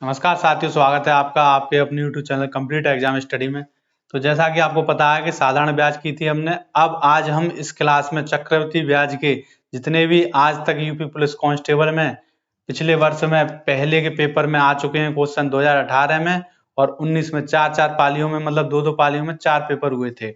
नमस्कार साथियों, स्वागत है आपका आपके अपने YouTube channel complete exam study में। तो जैसा कि आपको पता है कि साधारण ब्याज की थी हमने, अब आज हम इस क्लास में चक्रवृद्धि ब्याज के जितने भी आज तक यूपी पुलिस कांस्टेबल में पिछले वर्ष में पहले के पेपर में आ चुके हैं क्वेश्चन 2018 में और 19 में चार पालियों में, मतलब दो पालियों में 4 पेपर हुए थे।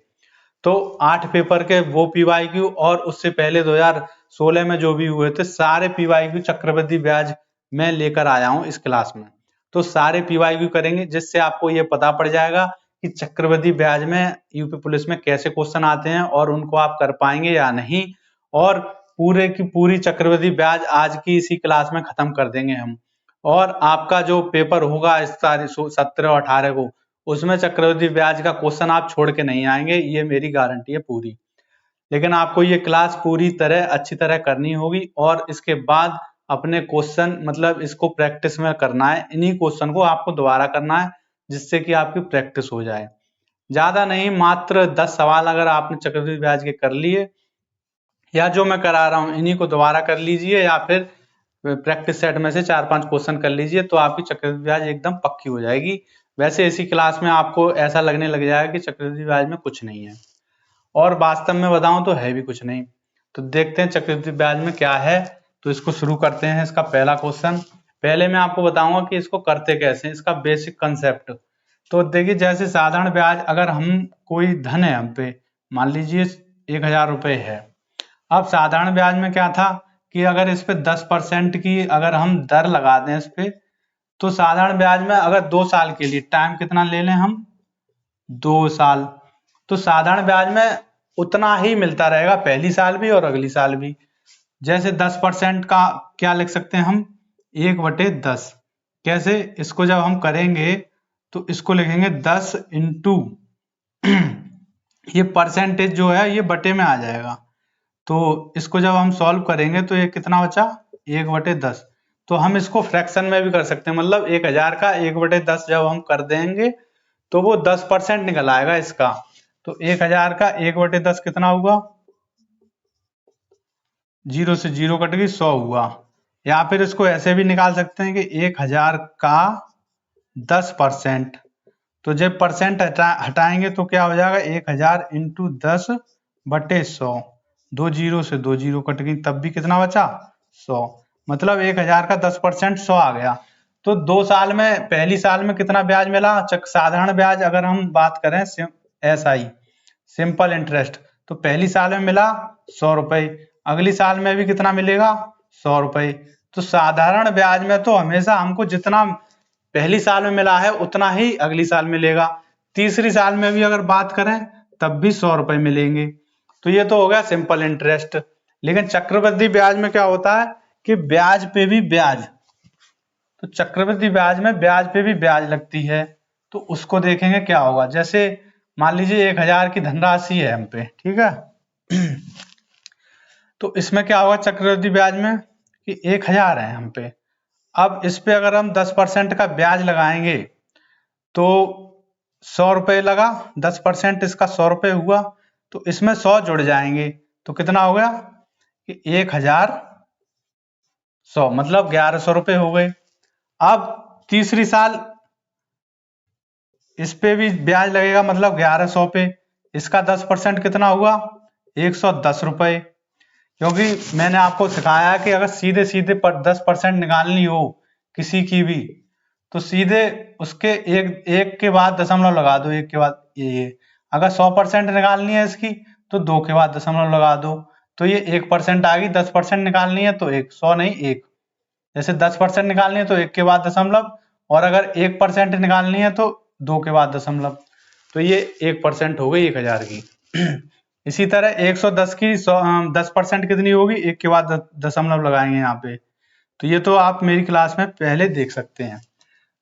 तो 8 पेपर के वो पीवाईक्यू और उससे पहले 2016 में जो भी हुए थे सारे पीवाईक्यू चक्रवृद्धि ब्याज में लेकर आया हूं इस क्लास में। तो सारे पीवाईक्यू करेंगे जिससे आपको ये पता पड़ जाएगा कि चक्रवृद्धि ब्याज में यूपी पुलिस में कैसे क्वेश्चन आते हैं और उनको आप कर पाएंगे या नहीं। और पूरे की पूरी चक्रवृद्धि ब्याज आज की इसी क्लास में खत्म कर देंगे हम। और आपका जो पेपर होगा इस तारीख 17 और 18 को, उसमें चक्रवृद्धि ब्याज का क्वेश्चन आप छोड़ के नहीं आएंगे, ये मेरी गारंटी है पूरी। लेकिन आपको ये क्लास पूरी तरह अच्छी तरह करनी होगी और इसके बाद अपने क्वेश्चन मतलब इसको प्रैक्टिस में करना है। इन्हीं क्वेश्चन को आपको दोबारा करना है जिससे कि आपकी प्रैक्टिस हो जाए। ज्यादा नहीं, मात्र 10 सवाल अगर आपने चक्रवृद्धि ब्याज के कर लिए या जो मैं करा रहा हूं इन्हीं को दोबारा कर लीजिए या फिर प्रैक्टिस सेट में से 4-5 क्वेश्चन कर लीजिए तो आपकी चक्रवृद्धि ब्याज एकदम पक्की हो जाएगी। वैसे इसी क्लास में आपको ऐसा लगने लग जाएगा कि चक्रवृद्धि ब्याज में कुछ नहीं है, और वास्तव में बताऊं तो है भी कुछ नहीं। तो देखते हैं चक्रवृद्धि ब्याज में क्या है। तो इसको शुरू करते हैं। इसका पहला क्वेश्चन पहले मैं आपको बताऊंगा कि इसको करते कैसे, इसका बेसिक कंसेप्ट। तो देखिए, जैसे साधारण ब्याज अगर हम कोई धन है हम पे, मान लीजिए 1000 रुपये है। अब साधारण ब्याज में क्या था कि अगर इस पे 10% की अगर हम दर लगा दें इस पे, तो साधारण ब्याज में अगर 2 साल के लिए टाइम कितना ले लें हम, 2 साल, तो साधारण ब्याज में उतना ही मिलता रहेगा पहली साल भी और अगली साल भी। जैसे 10% का क्या लिख सकते हैं हम, 1/10। कैसे, इसको जब हम करेंगे तो इसको लिखेंगे 10 इंटू ये परसेंटेज जो है ये बटे में आ जाएगा। तो इसको जब हम सॉल्व करेंगे तो ये कितना बचा, 1/10। तो हम इसको फ्रैक्शन में भी कर सकते हैं, मतलब 1000 का 1/10 जब हम कर देंगे तो वो 10% निकल आएगा इसका। तो 1000 का 1/10 कितना हुआ, 0 से 0 कट गई, 100 हुआ। या फिर इसको ऐसे भी निकाल सकते हैं कि 1000 का 10%। तो जब परसेंट हटाएंगे तो क्या हो जाएगा, 1000 इंटू 10/100। 2 0 से 2 0 कट गई, तब भी कितना बचा, 100। मतलब 1000 का 10% 100 आ गया। तो 2 साल में, पहली साल में कितना ब्याज मिला, साधारण ब्याज अगर हम बात करें SI सिंपल इंटरेस्ट, तो पहली साल में मिला 100 रुपए, अगली साल में भी कितना मिलेगा, 100 रुपए। तो साधारण ब्याज में तो हमेशा हमको जितना पहली साल में मिला है उतना ही अगली साल मिलेगा। तीसरी साल में भी अगर बात करें तब भी 100 रुपए मिलेंगे। तो ये तो हो गया सिंपल इंटरेस्ट। लेकिन चक्रवृद्धि ब्याज में क्या होता है कि ब्याज पे भी ब्याज, तो चक्रवृद्धि ब्याज में ब्याज पे भी ब्याज लगती है। तो उसको देखेंगे क्या होगा। जैसे मान लीजिए 1000 की धनराशि है हम पे, ठीक है। तो इसमें क्या होगा चक्रवृद्धि ब्याज में कि 1000 है हम पे। अब इस पे अगर हम 10% का ब्याज लगाएंगे तो 100 रुपए लगा, 10% इसका 100 रुपए हुआ, तो इसमें 100 जुड़ जाएंगे तो कितना हो गया कि 1100, मतलब 1100 रुपए हो गए। अब तीसरी साल इस पे भी ब्याज लगेगा, मतलब 1100 पे इसका 10% कितना हुआ, 110 रुपए। क्योंकि मैंने आपको सिखाया कि अगर सीधे सीधे 10% निकालनी हो किसी की भी, तो सीधे उसके एक के बाद दशमलव लगा दो, एक के बाद ये। अगर 100% निकालनी है इसकी तो 2 के बाद दशमलव लगा दो, तो ये 1% आ गई। 10% निकालनी है तो 100 नहीं 1, जैसे 10% निकालनी है तो 1 के बाद दशमलव, और अगर 1% निकालनी है तो 2 के बाद दशमलव। तो ये 1% हो गई 1000 की। इसी तरह 110 की 10% कितनी होगी, 1 के बाद दशमलव लगाएंगे यहाँ पे। तो ये तो आप मेरी क्लास में पहले देख सकते हैं।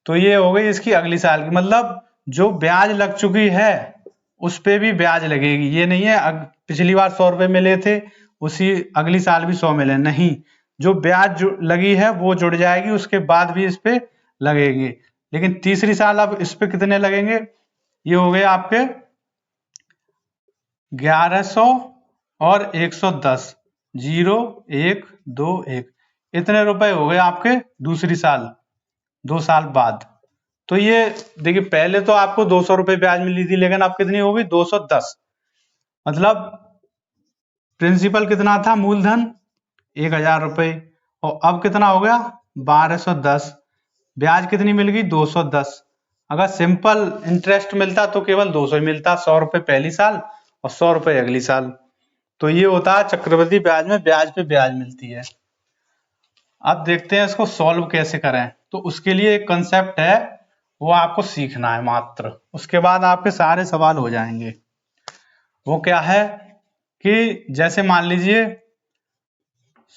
तो ये हो गई इसकी अगली साल की, मतलब जो ब्याज लग चुकी है उस पे भी ब्याज लगेगी। ये नहीं है पिछली बार 100 रुपए मिले थे उसी अगली साल भी 100 मिले, नहीं, जो ब्याज लगी है वो जुड़ जाएगी, उसके बाद भी इस पे लगेंगे। लेकिन तीसरी साल अब इस पे कितने लगेंगे, ये हो गए आपके 1100 और 110, 0 1 2 1, इतने रुपए हो गए आपके दूसरी साल। 2 साल बाद। तो ये देखिए पहले तो आपको 200 रुपये ब्याज मिली थी, लेकिन अब कितनी हो गई 210। मतलब प्रिंसिपल कितना था, मूलधन 1000 रुपये, और अब कितना हो गया 1210। ब्याज कितनी मिल गई 210। अगर सिंपल इंटरेस्ट मिलता तो केवल 200 ही मिलता, 100 रुपये पहली साल और 100 रुपये अगली साल। तो ये होता है चक्रवृद्धि ब्याज में ब्याज पे ब्याज मिलती है। अब देखते हैं इसको सॉल्व कैसे करें। तो उसके लिए एक कंसेप्ट है, वो आपको सीखना है मात्र, उसके बाद आपके सारे सवाल हो जाएंगे। वो क्या है कि जैसे मान लीजिए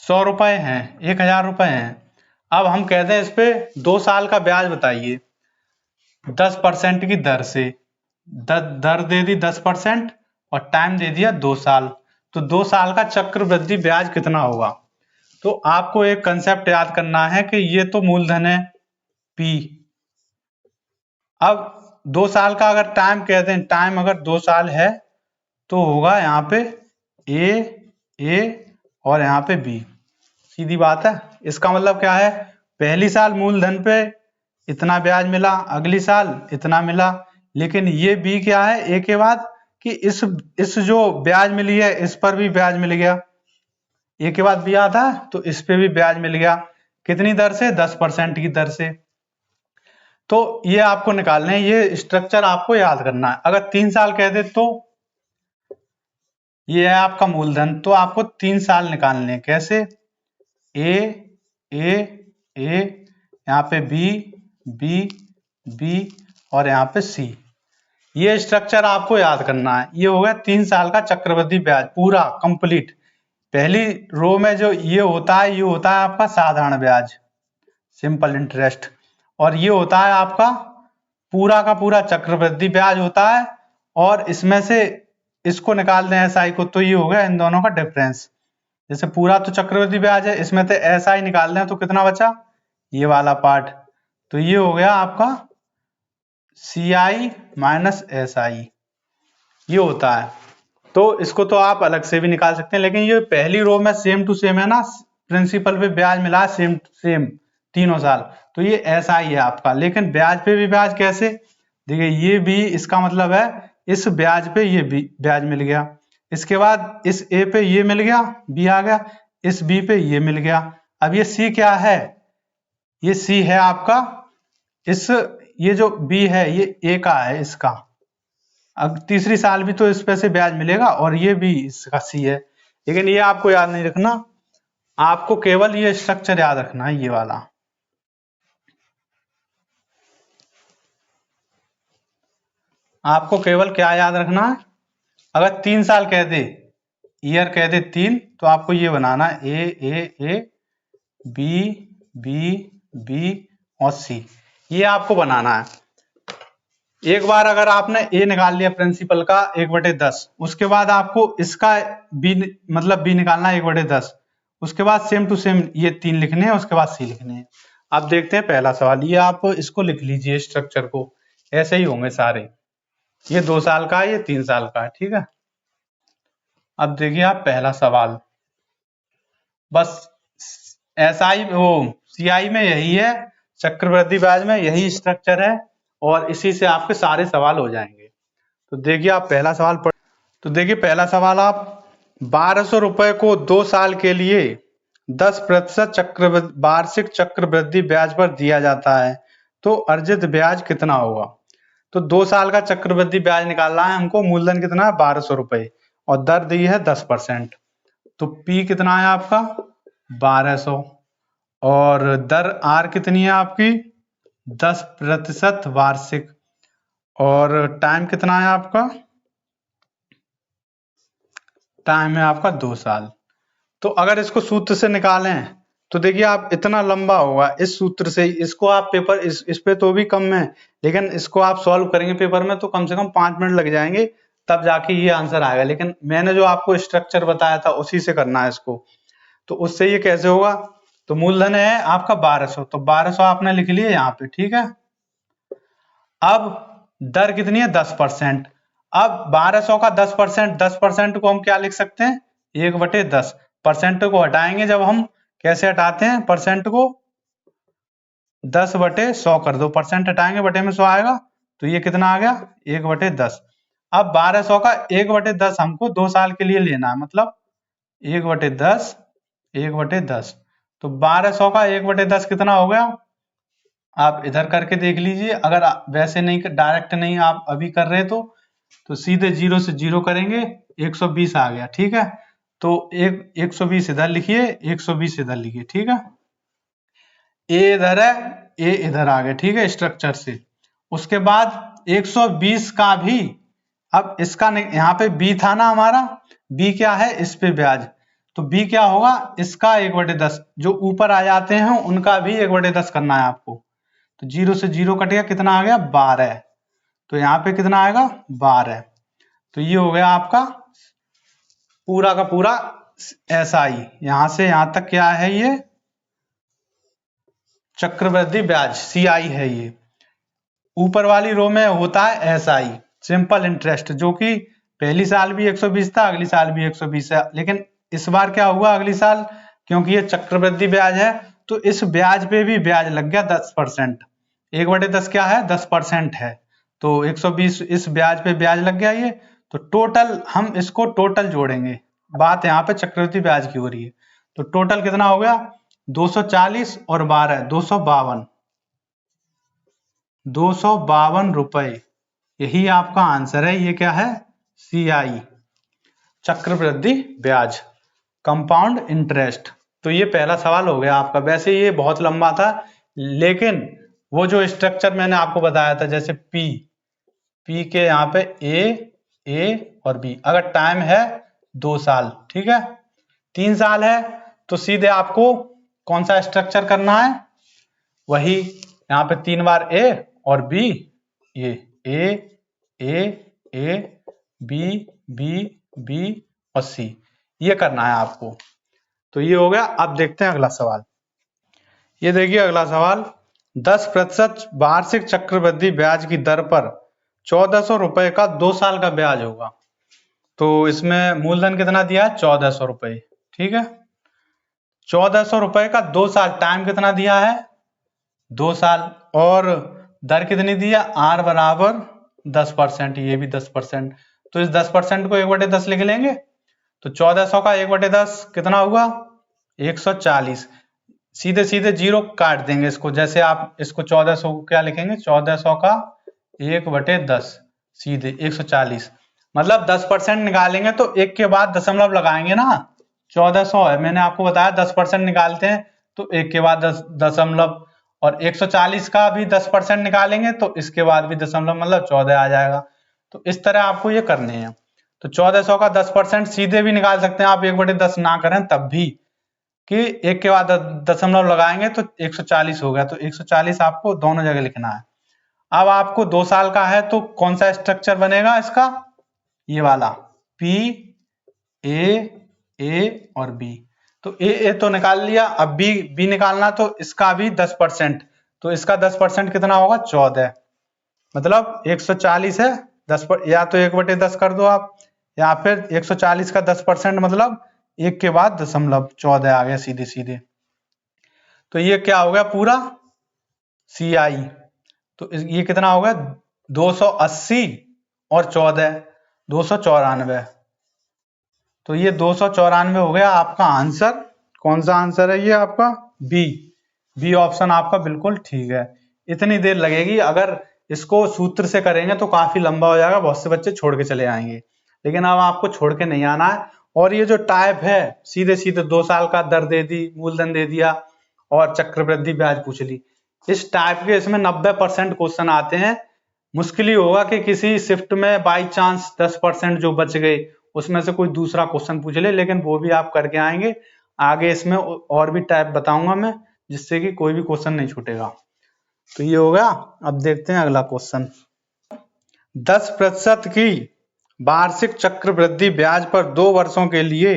100 रुपए हैं, 1000 रुपए हैं। अब हम कहते हैं इस पे 2 साल का ब्याज बताइए 10% की दर से। दर दे दी 10% और टाइम दे दिया 2 साल। तो 2 साल का चक्रवृद्धि ब्याज कितना होगा। तो आपको एक कंसेप्ट याद करना है कि ये तो मूलधन है P। अब 2 साल का अगर टाइम कहते हैं, टाइम अगर 2 साल है तो होगा यहाँ पे ए और यहाँ पे बी। सीधी बात है। इसका मतलब क्या है, पहली साल मूलधन पे इतना ब्याज मिला, अगली साल इतना मिला। लेकिन ये बी क्या है, ए के बाद कि इस जो ब्याज मिली है इस पर भी ब्याज मिल गया। ए के बाद बी आता है तो इस पे भी ब्याज मिल गया। कितनी दर से, 10% की दर से। तो ये आपको निकालना है, ये स्ट्रक्चर आपको याद करना है। अगर 3 साल कह दे तो ये है आपका मूलधन, तो आपको 3 साल निकालने हैं। कैसे, ए यहाँ पे बी और यहाँ पे सी। ये स्ट्रक्चर आपको याद करना है। ये हो गया 3 साल का चक्रवृद्धि ब्याज पूरा कंप्लीट। पहली रो में जो ये होता है, ये होता है आपका साधारण ब्याज, सिंपल इंटरेस्ट, और ये होता है आपका पूरा का पूरा चक्रवृद्धि ब्याज होता है। और इसमें से इसको निकाल दें एसआई को, तो ये हो गया इन दोनों का डिफरेंस। जैसे पूरा तो चक्रवृद्धि ब्याज है, इसमें से एसआई निकाल दें तो कितना बचा, ये वाला पार्ट। तो ये हो गया आपका CI माइनस SI, ये होता है। तो इसको तो आप अलग से भी निकाल सकते हैं, लेकिन ये पहली रो में सेम टू सेम है ना, प्रिंसिपल पे ब्याज मिला है सेम सेम तीनों साल, तो ये SI है आपका। लेकिन ब्याज पे भी ब्याज कैसे, देखिए ये भी, इसका मतलब है इस ब्याज पे ये भी ब्याज मिल गया, इसके बाद इस A पे ये मिल गया, B आ गया, इस B पे ये मिल गया। अब ये C क्या है, ये C है आपका इस, ये जो B है ये A का है इसका। अब तीसरी साल भी तो इस पे से ब्याज मिलेगा, और ये भी इसका C है। लेकिन ये आपको याद नहीं रखना, आपको केवल ये स्ट्रक्चर याद रखना है, ये वाला। आपको केवल क्या याद रखना है, अगर 3 साल कह दे, ईयर कह दे 3, तो आपको ये बनाना है ए बी और सी, ये आपको बनाना है। एक बार अगर आपने ए निकाल लिया प्रिंसिपल का 1/10, उसके बाद आपको इसका बी मतलब बी निकालना है 1/10, उसके बाद सेम टू सेम ये 3 लिखने हैं, उसके बाद सी लिखने हैं। अब देखते हैं पहला सवाल, ये आप इसको लिख लीजिए स्ट्रक्चर को, ऐसे ही होंगे सारे। ये 2 साल का है, ये 3 साल का है, ठीक है। अब देखिए आप पहला सवाल, बस SI वो CI में यही है, चक्रवृद्धि ब्याज में यही स्ट्रक्चर है, और इसी से आपके सारे सवाल हो जाएंगे। तो देखिए आप पहला सवाल पढ़, तो देखिए पहला सवाल, आप 1200 रुपए को 2 साल के लिए 10% वार्षिक चक्रवृद्धि ब्याज पर दिया जाता है, तो अर्जित ब्याज कितना होगा। तो 2 साल का चक्रवृद्धि ब्याज निकालना है हमको, मूलधन कितना है 1200 रुपए, और दर दी है 10%। तो P कितना है आपका 1200, और दर R कितनी है आपकी 10% वार्षिक, और टाइम कितना है आपका, टाइम है आपका 2 साल। तो अगर इसको सूत्र से निकालें तो देखिए आप इतना लंबा होगा इस सूत्र से, इसको आप पेपर इस पे तो भी कम है, लेकिन इसको आप सॉल्व करेंगे पेपर में तो कम से कम 5 मिनट लग जाएंगे, तब जाके ये आंसर आएगा। लेकिन मैंने जो आपको स्ट्रक्चर बताया था उसी से करना है इसको। तो उससे ये कैसे होगा, तो मूलधन है आपका 1200, तो 1200 आपने लिख लिया यहाँ पे, ठीक है। अब दर कितनी है 10%। अब 1200 का 10%, 10% को हम क्या लिख सकते हैं 1/10। परसेंट को हटाएंगे जब हम, कैसे हटाते हैं परसेंट को, 10/100 कर दो, परसेंट हटाएंगे बटे में 100 आएगा, तो ये कितना आ गया 1/10। अब 1200 का 1/10 हमको 2 साल के लिए लेना है, मतलब 1/10 1/10, तो 1200 का 1/10 कितना हो गया, आप इधर करके देख लीजिए। अगर वैसे नहीं डायरेक्ट नहीं आप अभी कर रहे तो सीधे 0 से 0 करेंगे, 120 आ गया, ठीक है। तो 120 इधर लिखिए, 120 इधर लिखिए, ठीक है। ए इधर है, ए इधर आ गया, ठीक है, स्ट्रक्चर से। उसके बाद 120 का भी, अब इसका यहाँ पे बी था ना हमारा, बी क्या है, इस पे ब्याज, तो बी क्या होगा, इसका 1/10, जो ऊपर आ जाते हैं उनका भी 1/10 करना है आपको। तो 0 से 0 कट गया, कितना आ गया 12, तो यहाँ पे कितना आएगा 12। तो ये हो गया आपका पूरा का पूरा SI, यहां से यहां तक क्या है, ये चक्रवृद्धि ब्याज CI है। ये ऊपर वाली रो में होता है SI, सिंपल इंटरेस्ट, जो कि पहली साल भी 120 था, अगली साल भी 120 है, लेकिन इस बार क्या हुआ अगली साल, क्योंकि ये चक्रवृद्धि ब्याज है तो इस ब्याज पे भी ब्याज लग गया 10%। 1/10 क्या है, 10% है, तो 120 इस ब्याज पे ब्याज लग गया ये। तो टोटल हम इसको टोटल जोड़ेंगे, बात यहाँ पे चक्रवृद्धि ब्याज की हो रही है, तो टोटल कितना हो गया 240 और 12 252, 252 रुपए, यही आपका आंसर है। ये क्या है, CI, चक्रवृद्धि ब्याज, कंपाउंड इंटरेस्ट। तो ये पहला सवाल हो गया आपका। वैसे ये बहुत लंबा था, लेकिन वो जो स्ट्रक्चर मैंने आपको बताया था, जैसे पी के यहाँ पे ए और बी, अगर टाइम है 2 साल, ठीक है, 3 साल है तो सीधे आपको कौन सा स्ट्रक्चर करना है, वही यहाँ पे 3 बार ए और बी, ये ए बी बी बी और सी, ये करना है आपको। तो ये हो गया। अब देखते हैं अगला सवाल। ये देखिए अगला सवाल, 10% वार्षिक चक्रवृद्धि ब्याज की दर पर 1400 रुपए का 2 साल का ब्याज होगा। तो इसमें मूलधन कितना दिया है, 1400 रुपए, ठीक है। 1400 रुपए का 2 साल, टाइम कितना दिया है 2 साल, और दर कितनी दी है, R बराबर 10%, ये भी 10%, तो इस 10% को 1/10 लिख लेंगे। तो 1400 का 1/10 कितना हुआ 140, सीधे सीधे 0 काट देंगे इसको, जैसे आप इसको 1400 को क्या लिखेंगे, 1400 का 1/10, सीधे 140, मतलब 10% निकालेंगे तो एक के बाद दशमलव लगाएंगे ना। 1400 है, मैंने आपको बताया 10% निकालते हैं तो एक के बाद दशमलव, और 140 का भी 10% निकालेंगे तो इसके बाद भी दशमलव, मतलब 14 आ जाएगा। तो इस तरह आपको ये करने हैं। तो 1400 का 10% सीधे भी निकाल सकते हैं आप, 1/10 ना करें तब भी, कि एक के बाद दशमलव लगाएंगे तो 140 हो गया, तो 140 आपको दोनों जगह लिखना है। अब आपको 2 साल का है तो कौन सा स्ट्रक्चर बनेगा इसका, ये वाला P ए और B। तो ए तो निकाल लिया, अब B निकालना, तो इसका भी 10%, तो इसका 10% कितना होगा 14, मतलब 140 है 10 पर, या तो 1/10 कर दो आप, या फिर 140 का 10% मतलब एक के बाद दशमलव 14 आ गया सीधे सीधे। तो ये क्या हो गया पूरा CI। तो ये कितना हो गया 280 और 14 294, तो ये 294 हो गया आपका आंसर। कौन सा आंसर है ये आपका, बी ऑप्शन आपका बिल्कुल ठीक है। इतनी देर लगेगी, अगर इसको सूत्र से करेंगे तो काफी लंबा हो जाएगा, बहुत से बच्चे छोड़ के चले आएंगे, लेकिन अब आपको छोड़ के नहीं आना है। और ये जो टाइप है सीधे सीधे 2 साल का दर दे दी, मूलधन दे दिया और चक्रवृद्धि ब्याज पूछ ली, इस टाइप के इसमें 90% क्वेश्चन आते हैं। मुश्किल ही होगा कि किसी शिफ्ट में बाई चांस 10% जो बच गए उसमें से कोई दूसरा क्वेश्चन पूछ ले, लेकिन वो भी आप करके आएंगे आगे। इसमें और भी टाइप बताऊंगा मैं, जिससे कि कोई भी क्वेश्चन नहीं छूटेगा। तो ये हो गया। अब देखते हैं अगला क्वेश्चन। 10% की वार्षिक चक्रवृद्धि ब्याज पर 2 वर्षों के लिए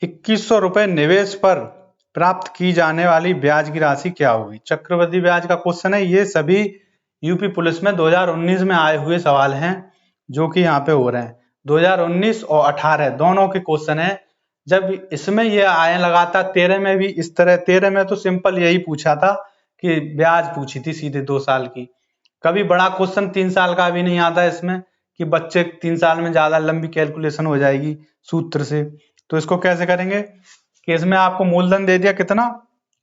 2100 रुपए निवेश पर प्राप्त की जाने वाली ब्याज की राशि क्या होगी। चक्रवृद्धि ब्याज का क्वेश्चन है, ये सभी यूपी पुलिस में 2019 में आए हुए सवाल हैं जो कि यहाँ पे हो रहे हैं। 2019 और 18 दोनों के क्वेश्चन है। जब इसमें ये आए लगातार 13 में भी इस तरह, 13 में तो सिंपल यही पूछा था कि ब्याज पूछी थी सीधे 2 साल की। कभी बड़ा क्वेश्चन 3 साल का भी नहीं आता इसमें कि बच्चे 3 साल में ज्यादा लंबी कैलकुलेशन हो जाएगी सूत्र से। तो इसको कैसे करेंगे कि इसमें आपको मूलधन दे दिया कितना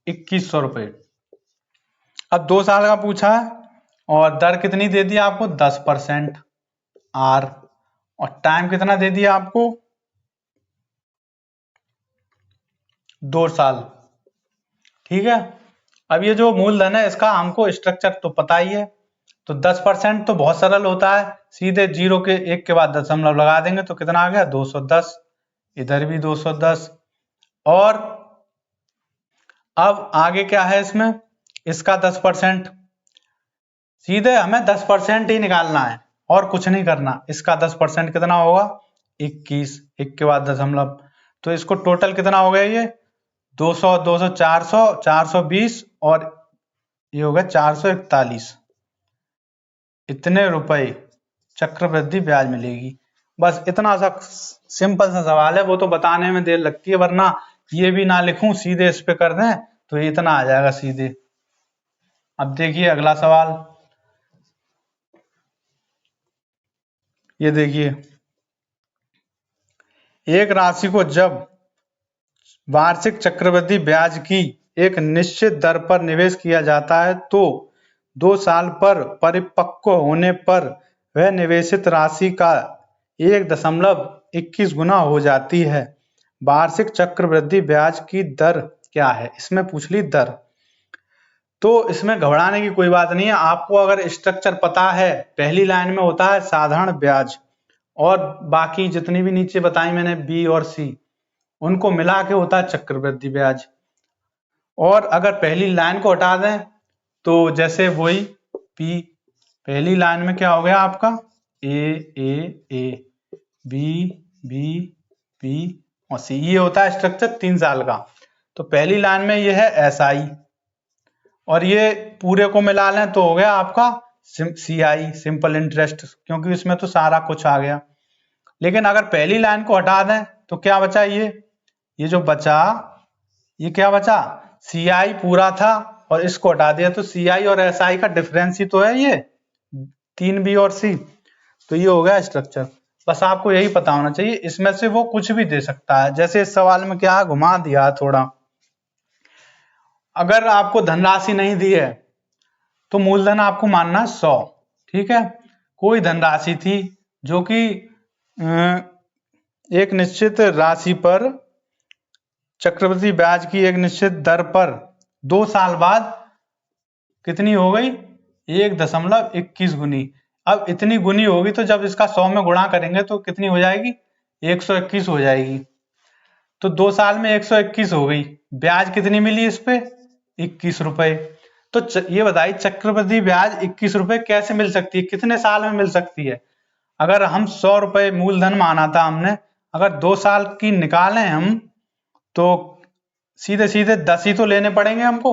2100 रुपये। अब 2 साल का पूछा है और दर कितनी दे दी आपको 10% आर, और टाइम कितना दे दिया आपको 2 साल। ठीक है। अब ये जो मूलधन है इसका हमको स्ट्रक्चर तो पता ही है, तो 10% तो बहुत सरल होता है, सीधे 0 के 1 के बाद दशमलव लगा देंगे तो कितना आ गया 210, इधर भी 210। और अब आगे क्या है इसमें, इसका 10%, सीधे हमें 10% ही निकालना है और कुछ नहीं करना। इसका 10% कितना होगा 21, 1 के बाद दशमलव, तो इसको टोटल कितना हो गया ये 200, 200, 400, 420 और ये हो गया 441। इतने रुपए चक्रवृद्धि ब्याज मिलेगी। बस इतना सा सिंपल सा सवाल है, वो तो बताने में देर लगती है, वरना ये भी ना लिखूं सीधे इस पे कर दें तो ये इतना आ जाएगा सीधे। अब देखिए अगला सवाल, ये देखिए, एक राशि को जब वार्षिक चक्रवृद्धि ब्याज की एक निश्चित दर पर निवेश किया जाता है तो 2 साल पर परिपक्व होने पर वह निवेशित राशि का 1.21 गुना हो जाती है। वार्षिक चक्रवृद्धि ब्याज की दर क्या है, इसमें पूछ ली दर। तो इसमें घबराने की कोई बात नहीं है, आपको अगर स्ट्रक्चर पता है, पहली लाइन में होता है साधारण ब्याज और बाकी जितनी भी नीचे बताई मैंने बी और सी, उनको मिला के होता है चक्रवृद्धि ब्याज। और अगर पहली लाइन को हटा दें तो जैसे वही पी, पहली लाइन में क्या हो गया आपका ए, बी, पी और सी, ये होता है स्ट्रक्चर 3 साल का। तो पहली लाइन में ये है एसआई और ये पूरे को मिला लें तो हो गया आपका सीआई, सिंपल इंटरेस्ट, क्योंकि इसमें तो सारा कुछ आ गया। लेकिन अगर पहली लाइन को हटा दें तो क्या बचा, ये जो बचा, ये क्या बचा, सीआई पूरा था और इसको हटा दिया तो सीआई और एसआई का डिफरेंस ही तो है ये 3 बी और सी। तो ये हो गया स्ट्रक्चर। बस आपको यही पता होना चाहिए, इसमें से वो कुछ भी दे सकता है। जैसे इस सवाल में क्या घुमा दिया थोड़ा, अगर आपको धनराशि नहीं दी है तो मूलधन आपको मानना 100। ठीक है, कोई धनराशि थी जो कि एक निश्चित राशि पर चक्रवृद्धि ब्याज की एक निश्चित दर पर 2 साल बाद कितनी हो गई 1.21 गुनी। अब इतनी गुनी होगी तो जब इसका 100 में गुणा करेंगे तो कितनी हो जाएगी 121 हो जाएगी। तो 2 साल में 121 हो गई, ब्याज कितनी मिली इस पे 21 रुपए। तो ये बताइए चक्रवृद्धि ब्याज 21 रुपए कैसे मिल सकती है, कितने साल में मिल सकती है। अगर हम 100 रुपए मूलधन माना था हमने, अगर 2 साल की निकालें हम तो सीधे सीधे 10 ही तो लेने पड़ेंगे हमको।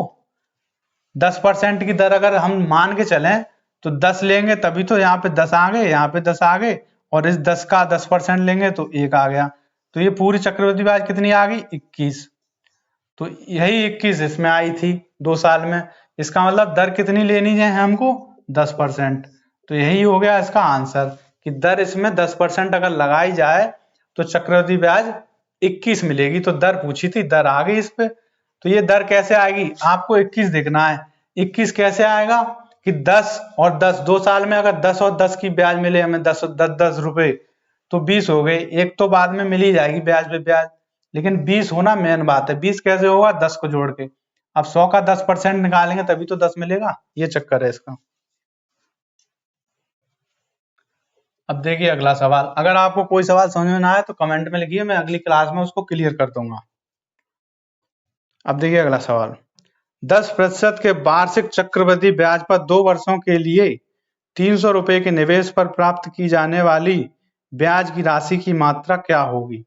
10% की दर अगर हम मान के चलें तो 10 लेंगे तभी तो यहाँ पे 10 आ गए, यहाँ पे 10 आ गए, और इस 10 का 10% लेंगे तो 1 आ गया। तो ये पूरी चक्रवृद्धि ब्याज कितनी आ गई 21। तो यही 21 इसमें आई थी 2 साल में। इसका मतलब दर कितनी लेनी है हमको 10%। तो यही हो गया इसका आंसर कि दर इसमें 10% अगर लगाई जाए तो चक्रवृद्धि ब्याज 21 मिलेगी। तो दर पूछी थी, दर आ गई इस पे। तो ये दर कैसे आएगी, आपको 21 देखना है। 21 कैसे आएगा कि 10 और 10, 2 साल में अगर 10 और 10 की ब्याज मिले हमें 10 रुपए तो 20 हो गए। एक तो बाद में मिल ही जाएगी ब्याज पे ब्याज, लेकिन 20 होना मेन बात है। 20 कैसे होगा 10 को जोड़ के, अब 100 का 10% निकालेंगे तभी तो 10 मिलेगा, ये चक्कर है इसका। अब देखिए अगला सवाल, अगर आपको कोई सवाल समझ में ना आए तो कमेंट में लिखिए, मैं अगली क्लास में उसको क्लियर कर दूंगा। अब देखिए अगला सवाल, 10% के वार्षिक चक्रवृद्धि ब्याज पर 2 वर्षों के लिए 300 रुपए के निवेश पर प्राप्त की जाने वाली ब्याज की राशि की मात्रा क्या होगी।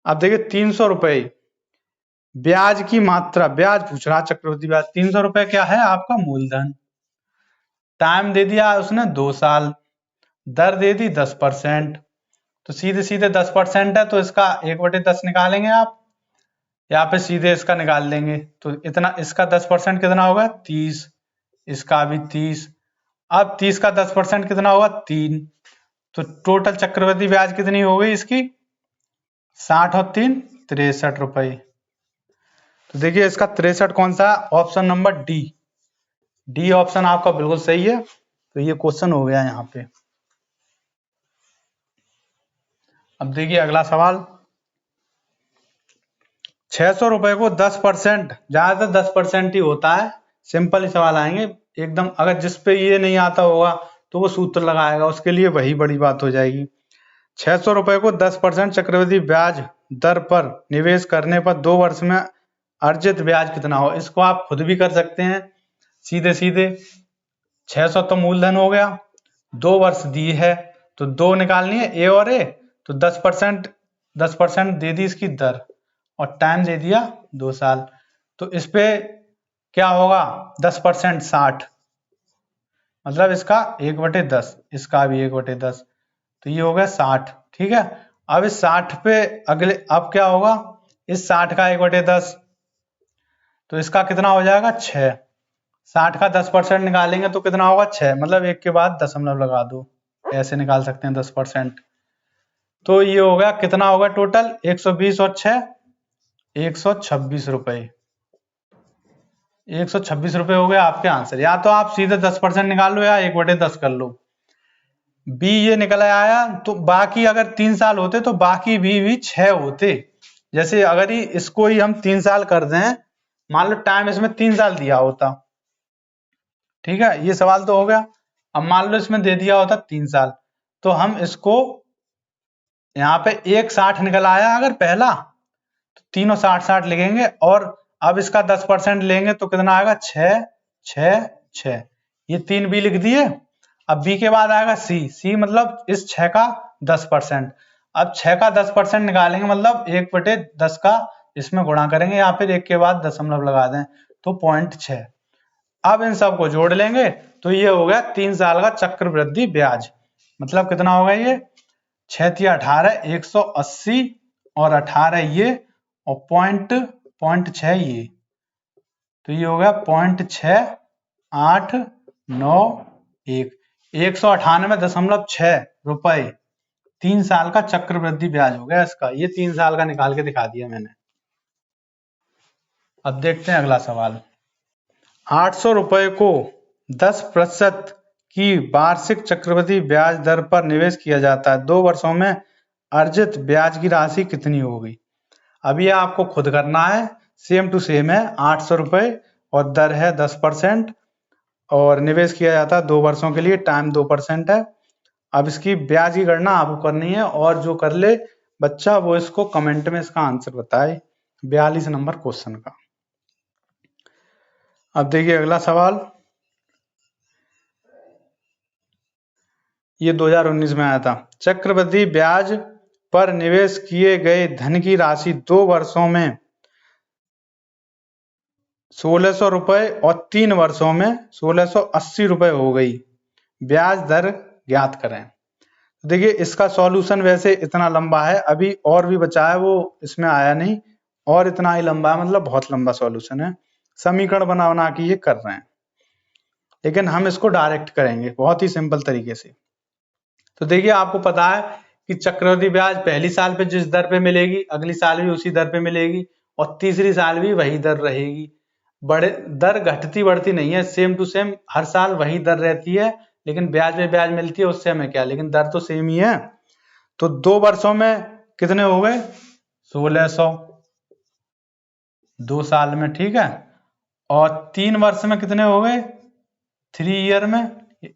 अब देखिए 300 रुपए ब्याज की मात्रा, ब्याज पूछ रहा चक्रवृद्धि ब्याज, 300 रुपए क्या है आपका मूलधन, टाइम दे दिया उसने 2 साल, दर दे दी 10%। तो सीधे सीधे 10% है तो इसका 1/10 निकालेंगे आप, यहाँ पे सीधे इसका निकाल लेंगे तो इतना, इसका 10% कितना होगा 30, इसका भी 30। अब 30 का 10% कितना होगा 3। तो टोटल चक्रवृद्धि ब्याज कितनी हो गई इसकी 60 और 3 63 रुपए। तो देखिए इसका 63 कौन सा, option number D. D option आपका बिल्कुल सही है। तो ये क्वेश्चन हो गया यहाँ पे। अब देखिए अगला सवाल, 600 रुपए को 10%, ज्यादातर 10% ही होता है, सिंपल ही सवाल आएंगे एकदम। अगर जिस पे ये नहीं आता होगा तो वो सूत्र लगाएगा, उसके लिए वही बड़ी बात हो जाएगी। 600 रुपए को 10% चक्रवृद्धि ब्याज दर पर निवेश करने पर 2 वर्ष में अर्जित ब्याज कितना हो। इसको आप खुद भी कर सकते हैं सीधे सीधे। 600 तो मूलधन हो गया, 2 वर्ष दी है तो 2 निकालनी है, ए और ए। तो 10% दे दी इसकी दर और टाइम दे दिया 2 साल। तो इस पे क्या होगा 10% 60, मतलब इसका 1/10, इसका भी 1/10, तो ये हो गया 60। ठीक है, अब इस 60 पे अगले, अब क्या होगा इस 60 का 1/10, तो इसका कितना हो जाएगा 6। 60 का 10% निकालेंगे तो कितना होगा 6, मतलब एक के बाद दशमलव लगा दो, ऐसे निकाल सकते हैं 10%। तो ये हो गया कितना होगा टोटल 120 और 6 126 रुपए। 126 रुपए हो गया आपके आंसर। या तो आप सीधे 10% निकाल लो या 1/10 कर लो। बी ये निकल आया। तो बाकी अगर 3 साल होते तो बाकी भी 6 होते। जैसे अगर ही इसको ही हम 3 साल कर दें, मान लो टाइम इसमें 3 साल दिया होता, ठीक है, ये सवाल तो हो गया। अब मान लो इसमें दे दिया होता 3 साल, तो हम इसको यहाँ पे 160 निकल आया अगर पहला, तो तीनों 60-60 लिखेंगे और अब इसका 10% लेंगे तो कितना आएगा 6 6 6, ये 3 बी लिख दिए। अब बी के बाद आएगा सी। सी मतलब इस 6 का 10%। अब 6 का 10% निकालेंगे, मतलब 1/10 का इसमें गुणा करेंगे या फिर एक के बाद दशमलव लगा दें तो 0.6। अब इन सबको जोड़ लेंगे तो ये हो गया 3 साल का चक्रवृद्धि ब्याज। मतलब कितना होगा ये 6 × 18 180 और 18 ये और पॉइंट 6 ये, तो ये हो गया 0.6891, 198.6 रुपए 3 साल का चक्रवृद्धि ब्याज हो गया इसका। ये 3 साल का निकाल के दिखा दिया मैंने। अब देखते हैं अगला सवाल, 800 रुपए को 10% की वार्षिक चक्रवृद्धि ब्याज दर पर निवेश किया जाता है, 2 वर्षों में अर्जित ब्याज की राशि कितनी होगी। अब ये आपको खुद करना है, सेम टू सेम है। 800 रुपए और दर है 10% और निवेश किया जाता है 2 वर्षों के लिए, टाइम 2% है। अब इसकी ब्याज की गणना आपको करनी है और जो कर ले बच्चा वो इसको कमेंट में इसका आंसर बताए 42 नंबर क्वेश्चन का। अब देखिए अगला सवाल, ये 2019 में आया था। चक्रवृद्धि ब्याज पर निवेश किए गए धन की राशि 2 वर्षों में 1600 रुपए और 3 वर्षों में 1680 रुपए हो गई। ब्याज दर ज्ञात करें। देखिए इसका सॉल्यूशन वैसे इतना लंबा है, अभी और भी बचा है वो इसमें आया नहीं, और इतना ही लंबा है, मतलब बहुत लंबा सॉल्यूशन है। समीकरण बना बना के ये कर रहे हैं, लेकिन हम इसको डायरेक्ट करेंगे बहुत ही सिंपल तरीके से। तो देखिए आपको पता है कि चक्रवृद्धि ब्याज पहली साल पे जिस दर पे मिलेगी अगली साल भी उसी दर पे मिलेगी और तीसरी साल भी वही दर रहेगी। बड़े दर घटती बढ़ती नहीं है, सेम टू सेम हर साल वही दर रहती है, लेकिन ब्याज में ब्याज मिलती है, उससे हमें क्या, लेकिन दर तो सेम ही है। तो 2 वर्षों में कितने हो गए 1600 2 साल में, ठीक है, और 3 वर्ष में कितने हो गए 3 ईयर में,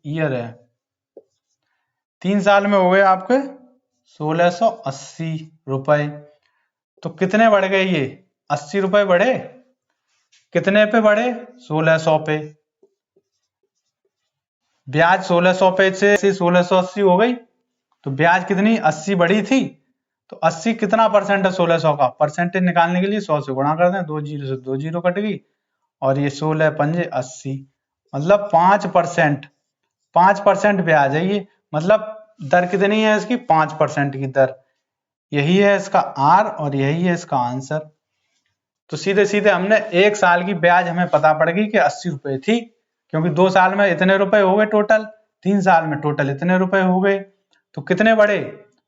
ईयर है 3 साल में हो गए आपके 1680 रुपए। तो कितने बढ़ गए ये 80 रुपए बढ़े, कितने पे बढ़े 1600 पे। ब्याज 1600 पे से 1680 हो गई, तो ब्याज कितनी 80 बढ़ी थी, तो 80 कितना परसेंट है 1600 का, परसेंटेज निकालने के लिए 100 से गुणा कर दें, 2 जीरो से 2 जीरो कट गई और ये 16 पंजे 80, मतलब 5%। 5% ब्याज है ये, मतलब दर कितनी है इसकी 5% की दर। यही है इसका आर और यही है इसका आंसर। तो सीधे सीधे हमने 1 साल की ब्याज हमें पता पड़ गई कि 80 रुपए थी, क्योंकि 2 साल में इतने रुपए हो गए टोटल, 3 साल में टोटल इतने रुपए हो गए। तो कितने बढ़े?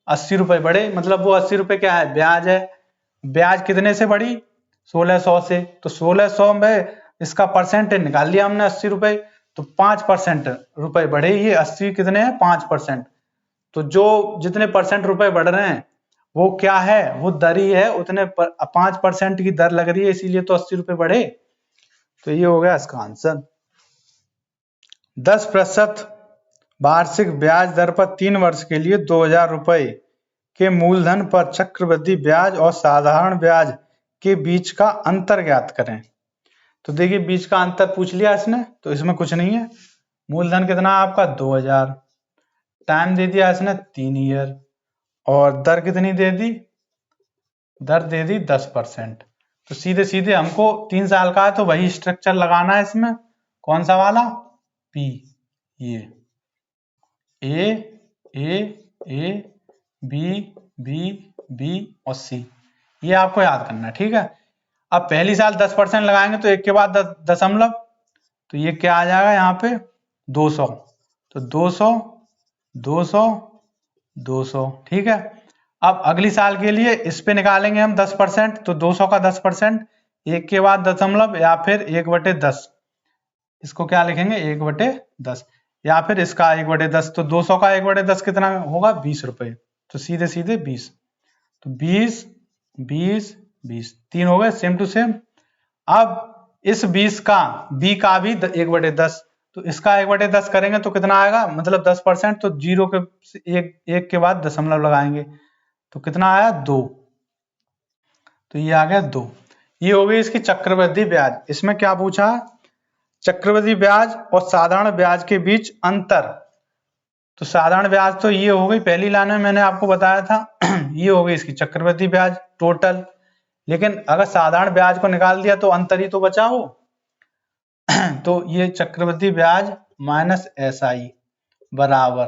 80 रुपए बढ़े। मतलब वो 80 रुपए क्या है? ब्याज है। ब्याज कितने से बढ़ी? 1600 से। तो 1600 में इसका परसेंटेज निकाल लिया हमने 80 रुपए, तो 5% रुपए बढ़े। ये 80 कितने हैं? 5%। तो जो जितने परसेंट रुपए बढ़ रहे हैं वो क्या है? वो दर ही है, उतने 5% की दर लग रही है, इसीलिए तो 80 रुपए बढ़े। तो ये हो गया इसका आंसर। 10% वार्षिक ब्याज दर पर 3 वर्ष के लिए 2000 रुपए के मूलधन पर चक्रवृद्धि ब्याज और साधारण ब्याज के बीच का अंतर ज्ञात करें। तो देखिए बीच का अंतर पूछ लिया इसने, तो इसमें कुछ नहीं है। मूलधन कितना है आपका? 2000। टाइम दे दिया इसने 3 ईयर, और दर कितनी दे दी? दर दे दी 10%। तो सीधे सीधे हमको 3 साल का है तो वही स्ट्रक्चर लगाना है इसमें। कौन सा वाला? पी। ये ए बी और सी, ये आपको याद करना है, ठीक है। अब पहली साल 10% लगाएंगे तो एक के बाद दशमलव, तो ये क्या आ जाएगा यहाँ पे? 200। तो 200 200 200, ठीक है। अब अगली साल के लिए इस पे निकालेंगे हम 10%, तो 200 का 10%, एक के बाद दशमलव या फिर 1/10। इसको क्या लिखेंगे? 1/10, या फिर इसका 1/10। तो 200 का 1/10 कितना होगा? 20 रुपए। तो सीधे सीधे 20। तो 20 20 20 3 हो गए सेम टू सेम। अब इस 20 का बी का भी 1/10, तो इसका 1/10 करेंगे तो कितना आएगा? मतलब 10%, तो 0 के एक के बाद दशमलव लगाएंगे, तो कितना आया? 2। तो ये आ गया 2। ये हो गई इसकी चक्रवृद्धि ब्याज। इसमें क्या पूछा? चक्रवृद्धि ब्याज और साधारण ब्याज के बीच अंतर। तो साधारण ब्याज तो ये हो गई, पहली लाइन में मैंने आपको बताया था। ये हो गई इसकी चक्रवृद्धि ब्याज टोटल। लेकिन अगर साधारण ब्याज को निकाल दिया तो अंतर ही तो बचा हो। तो ये चक्रवृद्धि ब्याज माइनस एसआई बराबर,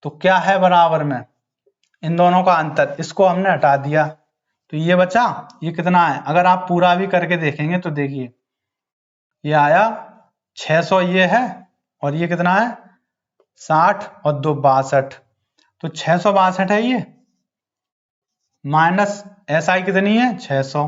तो क्या है बराबर में? इन दोनों का अंतर, इसको हमने हटा दिया तो ये बचा। ये कितना है? अगर आप पूरा भी करके देखेंगे तो देखिए ये आया 600, ये है, और ये कितना है? 60 और 2 62। तो 662 है ये, माइनस एसआई कितनी है? 600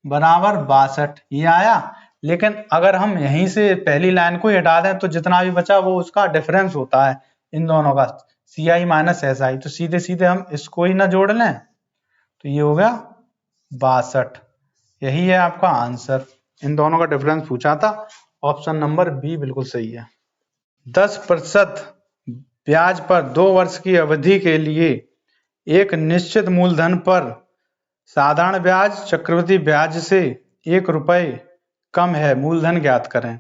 बराबर 62, ये आया। लेकिन अगर हम यहीं से पहली लाइन को हटा दें तो जितना भी बचा वो उसका डिफरेंस होता है इन दोनों का, सी आई माइनस एस आई। तो सीधे सीधे हम इसको ही ना जोड़ लें, तो ये हो गया 62। यही है आपका आंसर। इन दोनों का डिफरेंस पूछा था, ऑप्शन नंबर बी बिल्कुल सही है। 10% ब्याज पर 2 वर्ष की अवधि के लिए एक निश्चित मूलधन पर साधारण ब्याज चक्रवृद्धि ब्याज से 1 रुपए कम है, मूलधन ज्ञात करें।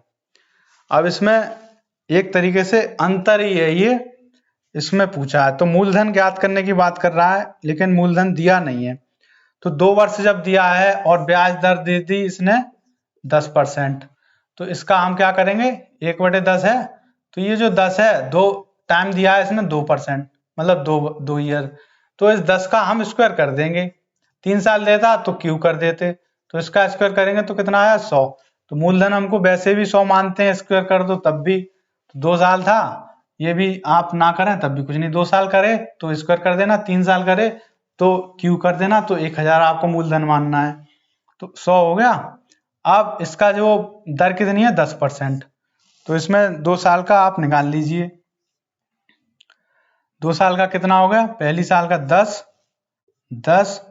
अब इसमें एक तरीके से अंतर ही है ये, इसमें पूछा है तो मूलधन ज्ञात करने की बात कर रहा है, लेकिन मूलधन दिया नहीं है। तो 2 वर्ष जब दिया है और ब्याज दर दे दी इसने 10%, तो इसका हम क्या करेंगे? 1/10 है, तो ये जो 10 है, 2 टाइम दिया है इसने 2%, मतलब 2 ईयर, तो इस 10 का हम स्क्वायर कर देंगे। 3 साल देता तो क्यू कर देते, तो इसका स्क्वायर करेंगे तो कितना आया? 100। तो मूलधन हमको वैसे भी 100 मानते हैं, स्क्वायर कर दो तब भी। तो 2 साल था, ये भी आप ना करें तब भी कुछ नहीं, 2 साल करे तो स्क्वायर कर देना, 3 साल करे तो क्यू कर देना, तो 1000 आपको मूलधन मानना है, तो 100 हो गया। अब इसका जो दर कितनी है? 10%, तो इसमें 2 साल का आप निकाल लीजिए। 2 साल का कितना हो गया? पहली साल का 10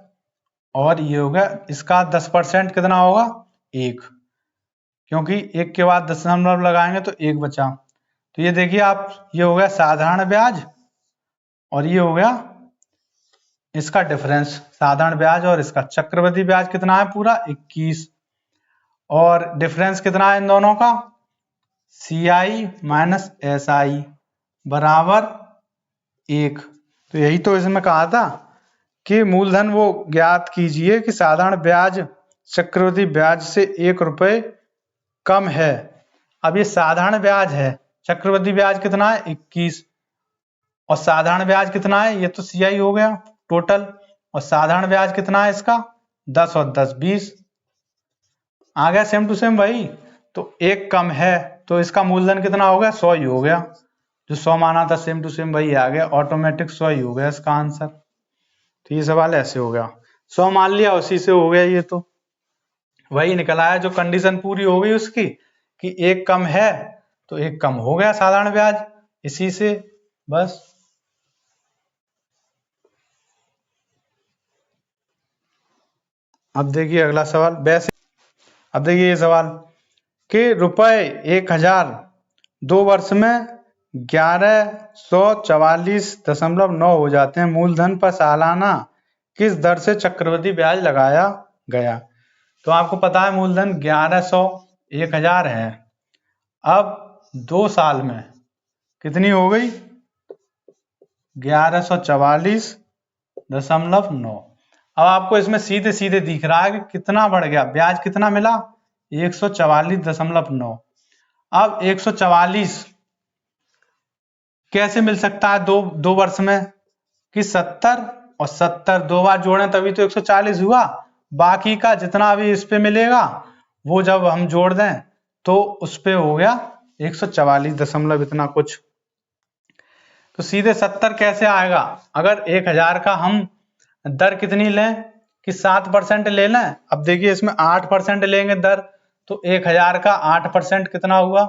और ये हो गया इसका 10% कितना होगा? 1, क्योंकि 1 के बाद दशमलव लगाएंगे तो 1 बचा। तो ये देखिए आप, ये हो गया साधारण ब्याज और ये हो गया इसका डिफरेंस, साधारण ब्याज और इसका। चक्रवृद्धि ब्याज कितना है? पूरा 21, और डिफरेंस कितना है इन दोनों का? सी आई माइनस एस आई बराबर 1। तो यही तो इसमें कहा था कि मूलधन वो ज्ञात कीजिए कि साधारण ब्याज चक्रवृद्धि ब्याज से 1 रुपए कम है। अब ये साधारण ब्याज है, चक्रवृद्धि ब्याज कितना है? 21, और साधारण ब्याज कितना है? ये तो सी आई हो गया टोटल, और साधारण ब्याज कितना है इसका? 10 और 10 20 आ गया सेम टू सेम भाई। तो एक कम है तो इसका मूलधन कितना हो गया, 100 ही हो गया। जो 100 माना था सेम टू सेम वही आ गया, ऑटोमेटिक 100 ही हो गया इसका आंसर। तो ये सवाल ऐसे हो गया, 100 मान लिया उसी से हो गया, ये तो वही निकल आया जो कंडीशन पूरी हो गई उसकी कि एक कम है तो एक कम हो गया साधारण ब्याज इसी से, बस। अब देखिए अगला सवाल, वैसे अब देखिए ये सवाल कि ₹1000 2 वर्ष में 1144.9 हो जाते हैं, मूलधन पर सालाना किस दर से चक्रवृद्धि ब्याज लगाया गया। तो आपको पता है मूलधन 1100 1000 है, अब 2 साल में कितनी हो गई 1144.9। अब आपको इसमें सीधे सीधे दिख रहा है कि कितना बढ़ गया ब्याज, कितना मिला 144.9। अब 144 कैसे मिल सकता है दो वर्ष में कि 70 और 70 दो बार जोड़ें तभी तो 140 हुआ, बाकी का जितना भी इस पे मिलेगा वो जब हम जोड़ दें तो उस पे हो गया 144 दशमलव इतना कुछ। तो सीधे 70 कैसे आएगा, अगर 1000 का हम दर कितनी लें कि 7% ले लें। अब देखिए इसमें 8% लेंगे दर, तो 1000 का 8% कितना हुआ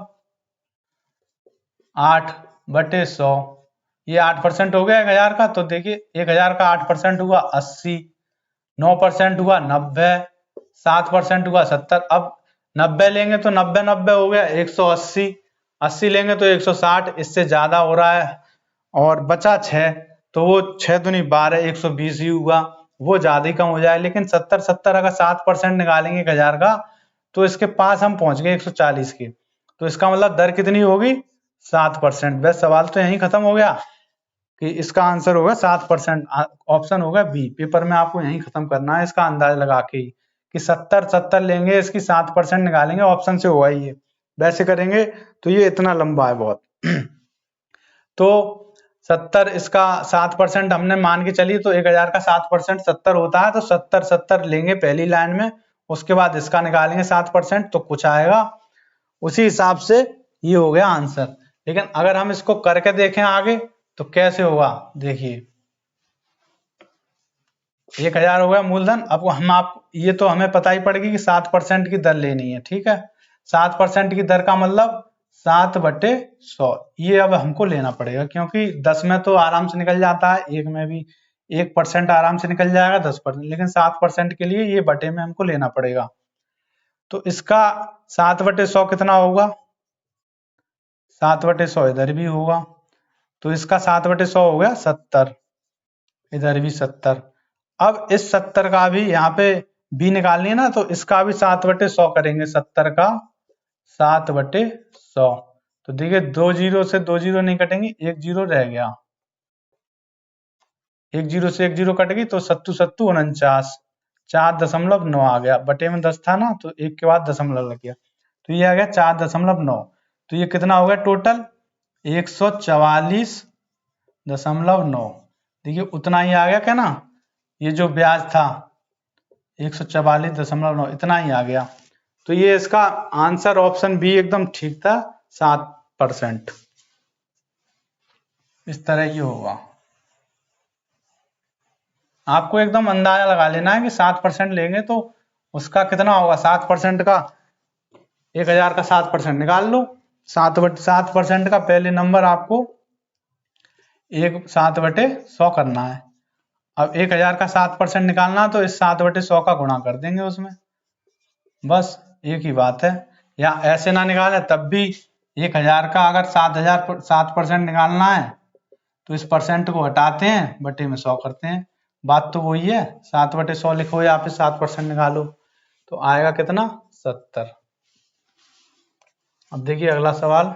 8/100, ये 8% हो गया 1000 का। तो देखिए 1000 का 8% हुआ 80, 9% हुआ 90, 7% हुआ 70। अब 90 लेंगे तो 90 हो गया 180, 80 लेंगे तो 160, इससे ज्यादा हो रहा है। और बचा 6, तो वो 6 दूनी 12 120 ही हुआ, वो ज्यादा ही कम हो जाए। लेकिन 70 अगर 7% निकालेंगे 1000 का तो इसके पास हम पहुंच गए 140 के। तो इसका मतलब दर कितनी होगी 7%। बस सवाल तो यहीं खत्म हो गया कि इसका आंसर होगा 7%, ऑप्शन होगा बी। पेपर में आपको यहीं खत्म करना है इसका अंदाज लगा के कि 70 लेंगे इसकी 7% निकालेंगे, ऑप्शन से होगा ये। वैसे करेंगे तो ये इतना लंबा है बहुत। तो 70 इसका 7% हमने मान के चलिए, तो 1000 का 7% 70 होता है, तो 70 लेंगे पहली लाइन में, उसके बाद इसका निकालेंगे 7%, तो कुछ आएगा उसी हिसाब से ये हो गया आंसर। लेकिन अगर हम इसको करके देखें आगे तो कैसे होगा, देखिए 1000 हो गया मूलधन। अब ये तो हमें पता ही पड़ेगी कि 7% की दर लेनी है, ठीक है। 7% की दर का मतलब 7/100, ये अब हमको लेना पड़ेगा क्योंकि 10 में तो आराम से निकल जाता है, एक में भी 1% आराम से निकल जाएगा 10%, लेकिन 7% के लिए ये बटे में हमको लेना पड़ेगा। तो इसका 7/100 कितना होगा, 7/100 इधर भी होगा, तो इसका 7/100 हो गया 70, इधर भी 70। अब इस 70 का भी यहाँ पे b निकालनी है ना, तो इसका भी 7/100 करेंगे, 70 का 7/100। तो देखिए 2 जीरो से 2 जीरो नहीं कटेंगी, 1 जीरो रह गया, 1 जीरो से 1 जीरो कट गई, तो 7 49, 4.9 आ गया। बटे में 10 था ना, तो 1 के बाद दशमलव लग गया, तो ये आ गया 4.9। तो ये कितना हो गया टोटल 144.9। देखिए उतना ही आ गया क्या ना, ये जो ब्याज था 144.9 इतना ही आ गया। तो ये इसका आंसर ऑप्शन बी एकदम ठीक था, 7%। इस तरह ही होगा, आपको एकदम अंदाजा लगा लेना है कि 7% लेंगे तो उसका कितना होगा। 7% का 1000 का 7% निकाल लो, 7% का पहले नंबर आपको 7/100 करना है। अब 1000 का 7% निकालना, तो इस 7/100 का गुणा कर देंगे उसमें, बस एक ही बात है। या ऐसे ना निकाले तब भी 1000 का अगर 7% निकालना है तो इस परसेंट को हटाते हैं, बटे में 100 करते हैं, बात तो वही है। 7/100 लिखो या फिर 7% निकालो, तो आएगा कितना 70। अब देखिए अगला सवाल,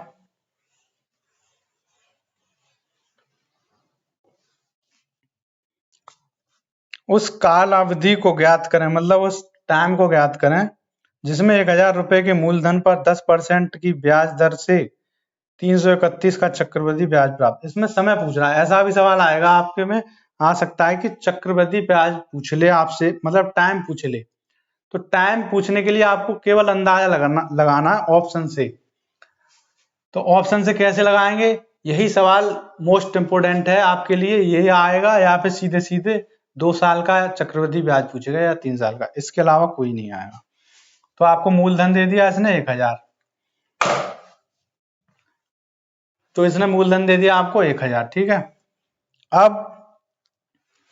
उस काल अवधि को ज्ञात करें, मतलब उस टाइम को ज्ञात करें जिसमें 1000 रुपए के मूलधन पर 10% की ब्याज दर से 331 का चक्रवृद्धि ब्याज प्राप्त। इसमें समय पूछ रहा है, ऐसा भी सवाल आएगा आपके में आ सकता है कि चक्रवृद्धि ब्याज पूछ ले आपसे, मतलब टाइम पूछ ले। तो टाइम पूछने के लिए आपको केवल अंदाजा लगाना है ऑप्शन से। तो ऑप्शन से कैसे लगाएंगे, यही सवाल मोस्ट इंपोर्टेंट है आपके लिए, यही आएगा, या फिर सीधे सीधे 2 साल का चक्रवृद्धि ब्याज पूछेगा या 3 साल का, इसके अलावा कोई नहीं आएगा। तो आपको मूलधन दे दिया इसने 1000, तो इसने मूलधन दे दिया आपको 1000, ठीक है। अब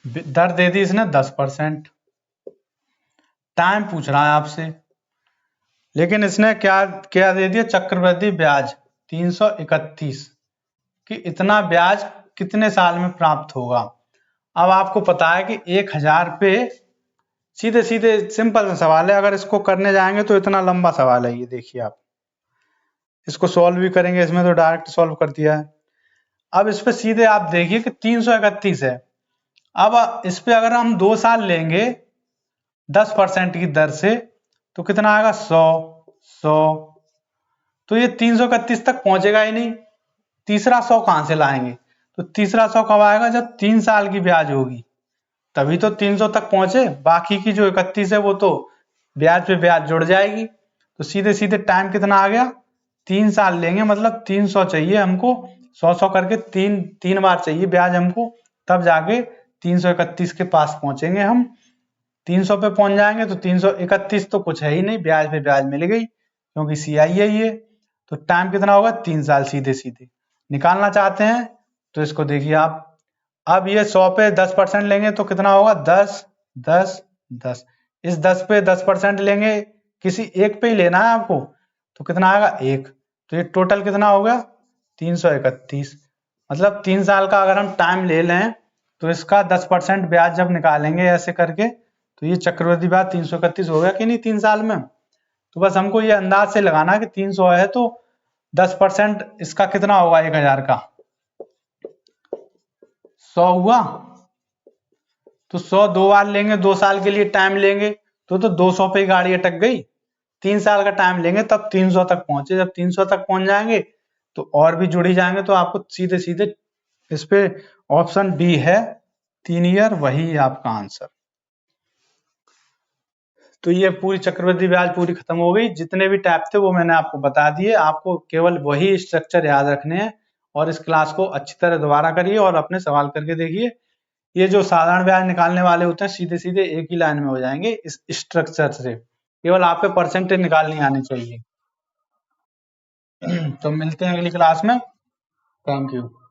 दर दे दी इसने 10%, टाइम पूछ रहा है आपसे, लेकिन इसने क्या क्या दे दिया, चक्रवृद्धि ब्याज 331 कि इतना ब्याज कितने साल में प्राप्त होगा। अब आपको पता है कि 1000 पे सीधे सीधे सिंपल सा सवाल है, अगर इसको करने जाएंगे तो इतना लंबा सवाल है ये, देखिए आप इसको सॉल्व भी करेंगे, इसमें तो डायरेक्ट सॉल्व कर दिया है। अब इस पे सीधे आप देखिए कि 331 है। अब इस पे अगर हम 2 साल लेंगे 10% की दर से तो कितना आएगा, 100। तो ये 331 तक पहुंचेगा ही नहीं, तीसरा 100 कहां से लाएंगे। तो तीसरा 100 कब आएगा, जब 3 साल की ब्याज होगी, तभी तो 300 तक पहुंचे। बाकी की जो 31 है वो तो ब्याज पे ब्याज जुड़ जाएगी। तो सीधे सीधे टाइम कितना आ गया, 3 साल लेंगे, मतलब 300 चाहिए हमको, 100 करके तीन बार चाहिए ब्याज हमको, तब जाके 331 के पास पहुंचेंगे हम। 300 पे पहुंच जाएंगे तो 331 तो कुछ है ही नहीं, ब्याज पे ब्याज मिल गई, क्योंकि CI है ये। तो टाइम कितना होगा, 3 साल सीधे सीधे। निकालना चाहते हैं तो इसको देखिए आप, अब ये 100 पे 10% लेंगे तो कितना होगा, 10 10 10। इस 10 पे 10% लेंगे, किसी एक पे ही लेना है आपको, तो कितना आएगा, 1। तो ये टोटल कितना हो गया, 331। मतलब 3 साल का अगर हम टाइम ले लें तो इसका 10% ब्याज जब निकालेंगे ऐसे करके, तो ये चक्रवृद्धि ब्याज 331 हो गया कि नहीं 3 साल में। तो बस हमको ये अंदाज से लगाना कि 300 है तो 10% इसका कितना होगा, 1000 का 100 हुआ। तो 100 2 बार लेंगे, 2 साल के लिए टाइम लेंगे, तो 200 पे ही गाड़ी अटक गई। 3 साल का टाइम लेंगे तब 300 तक पहुंचे, जब 300 तक पहुंच जाएंगे तो और भी जुड़ ही जाएंगे। तो आपको सीधे सीधे इस पे ऑप्शन डी है 3 ईयर, वही है आपका आंसर। तो ये पूरी चक्रवृद्धि ब्याज पूरी खत्म हो गई, जितने भी टाइप थे वो मैंने आपको बता दिए। आपको केवल वही स्ट्रक्चर याद रखने हैं, और इस क्लास को अच्छी तरह दोबारा करिए और अपने सवाल करके देखिए। ये जो साधारण ब्याज निकालने वाले होते हैं सीधे सीधे एक ही लाइन में हो जाएंगे इस स्ट्रक्चर से, केवल आपके परसेंटेज निकालनी आनी चाहिए। तो मिलते हैं अगली क्लास में। Thank you.